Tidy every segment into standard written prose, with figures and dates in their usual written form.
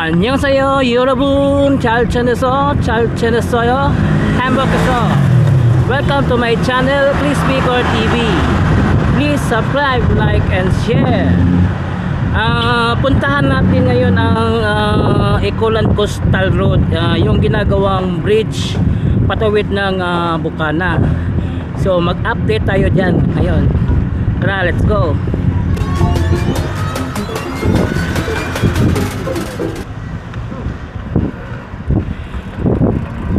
안녕하세요 여러분, 잘 지냈어요? 행복했어. Welcome to my channel, Please Speaker TV. Please subscribe, like and share. Puntahan natin ngayon ang Ecoland Coastal Road, yung ginagawang bridge patawid ng Bukana. So mag-update tayo dyan ngayon. Tara, let's go.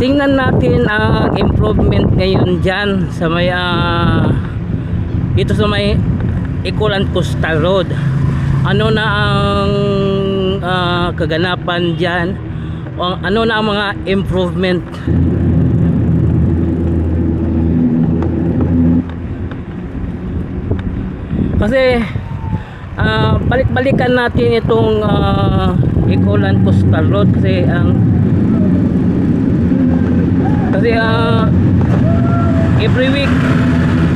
Tingnan natin ang improvement ngayon dyan sa may dito sa may Ecoland Coastal Road. Ano na ang kaganapan dyan, o ano na ang mga improvement. Kasi balik-balikan natin itong Ecoland Coastal Road kasi every week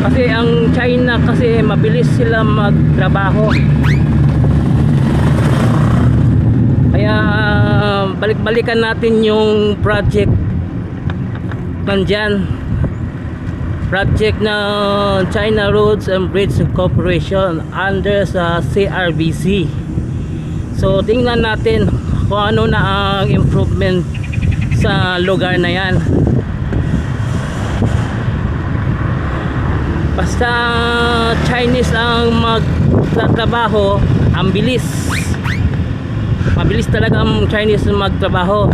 kasi ang China kasi mabilis sila magtrabaho, kaya balik-balikan natin yung project nandyan, project na China Roads and Bridge Corporation under sa CRBC. So tingnan natin kung ano na ang improvement sa lugar na yan. Basta Chinese ang magtatrabaho, ang bilis, mabilis talaga ang Chinese magtrabaho.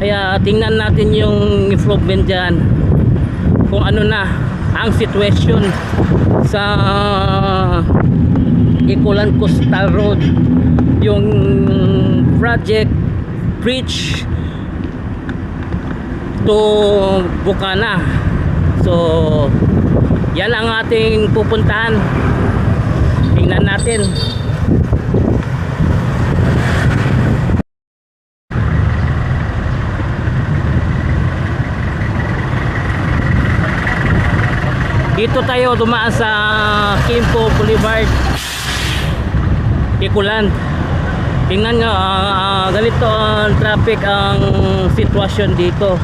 Kaya tingnan natin yung improvement dyan, kung ano na ang situation sa Ecoland Coastal Road, yung project bridge to Bukana. So yan ang ating pupuntahan. Tingnan natin. Dito tayo dumaan sa Kimpo Boulevard, Ecoland. Tingnan nyo, ganito ang traffic, ang sitwasyon dito.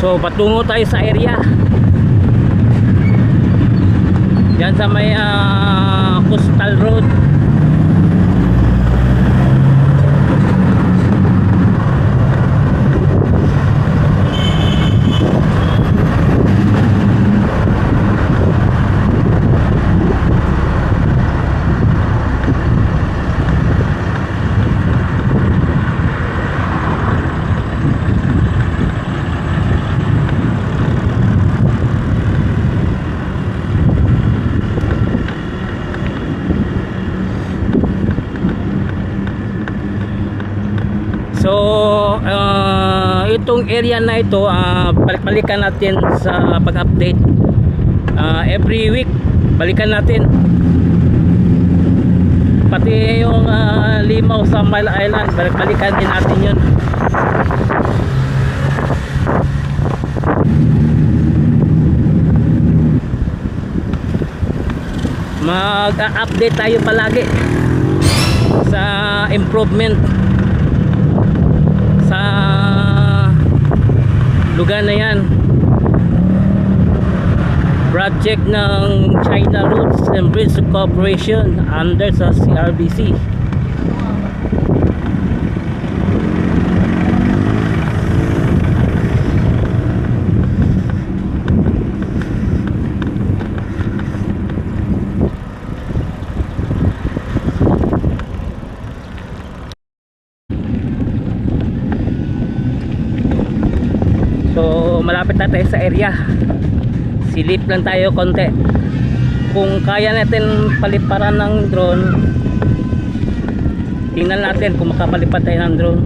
So patungo tayo sa area yan sa may Coastal Road. So itong area na ito, balik-balikan natin sa pag-update. Every week balikan natin, pati yung limaw sa Mile Island, balik-balikan din natin yun. Mag-update tayo palagi sa improvement sa lugar na yan, project ng China Roads and Bridge Corporation under sa CRBC. So malapit na tayo sa area, silip lang tayo konti. Kung kaya natin paliparan ng drone, tingnan natin kung makapalipad tayo ng drone,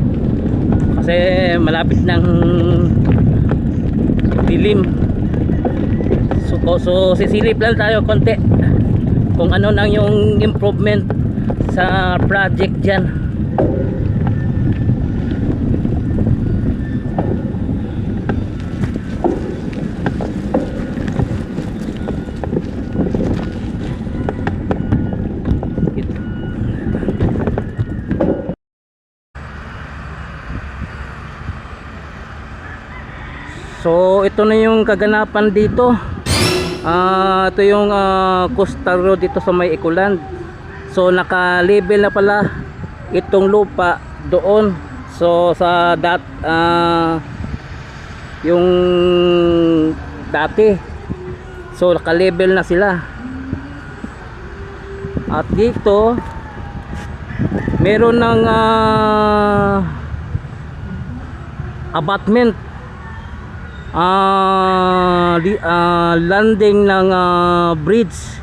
kasi malapit ng dilim. So sisilip lang tayo konti kung ano nang yung improvement sa project dyan. So ito na yung kaganapan dito. Ito yung coastal road dito sa may Ecoland. So naka-level na pala itong lupa doon. So sa yung dati. So naka-level na sila. At dito meron ng abutment, landing ng bridge.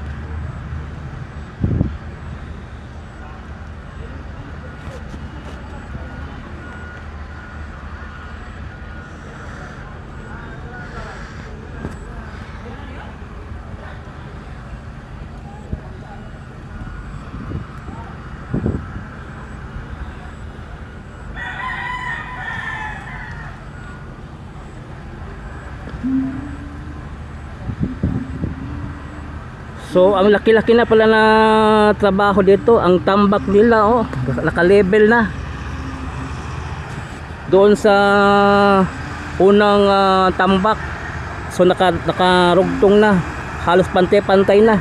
So ang laki-laki na pala na trabaho dito. Ang tambak nila, oh, naka-level na. Doon sa unang tambak. So nakarugtong na. Halos pantay-pantay na.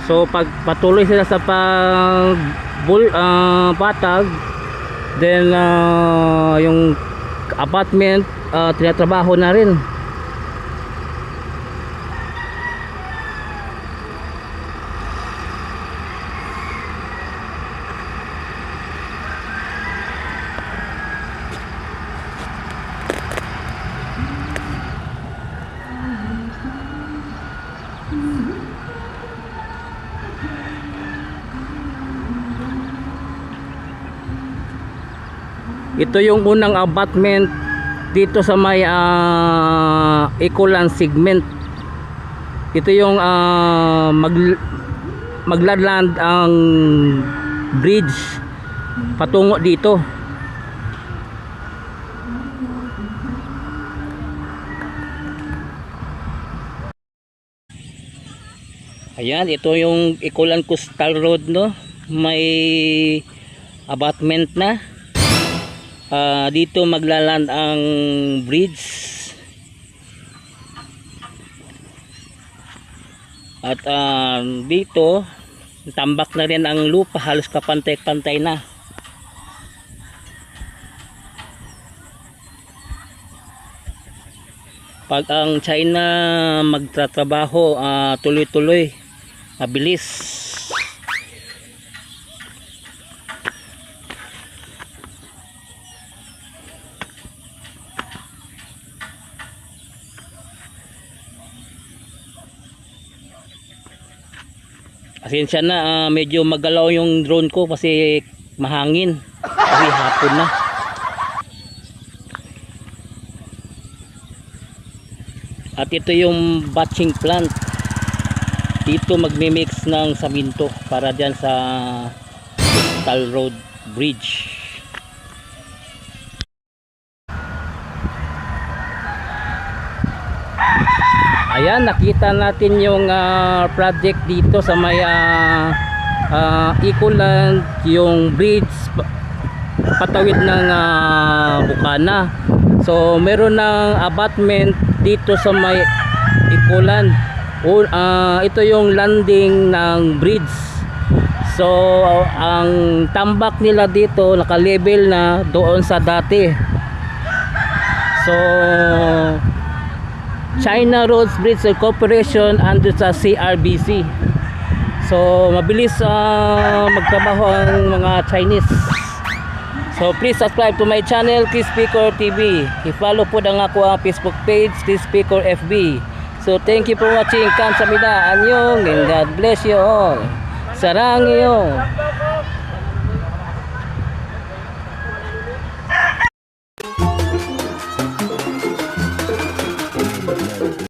So pag patuloy sila sa patag, then yung apartment tinatrabaho na rin. Ito yung unang abutment dito sa may Ecoland segment. Ito yung maglaland ang bridge patungo dito. Ayan, ito yung Ecoland Coastal Road, no? May abutment na. Dito maglaland ang bridge. At dito tambak na rin ang lupa, halos kapantay-pantay na. Pag ang China magtatrabaho, tuloy-tuloy, mabilis. Asensya na, medyo magalaw yung drone ko kasi mahangin, kasi hapon na. At ito yung batching plant. Dito magmimix ng saminto para dyan sa Coastal Road Bridge. Ayan, nakita natin yung project dito sa may Ecoland, yung bridge patawid ng Bukana. So meron ng abutment dito sa may Ecoland. Ito yung landing ng bridge. So ang tambak nila dito naka-level na doon sa dati. So China Roads Bridge Corporation under sa CRBC. So mabilis magtrabaho ang mga Chinese. So please subscribe to my channel, Chris Speaker TV. I-follow po ang ako ang Facebook page, Chris Speaker FB. So thank you for watching. Kamsahamnida, anyong, and God bless you all. Sarang iyo.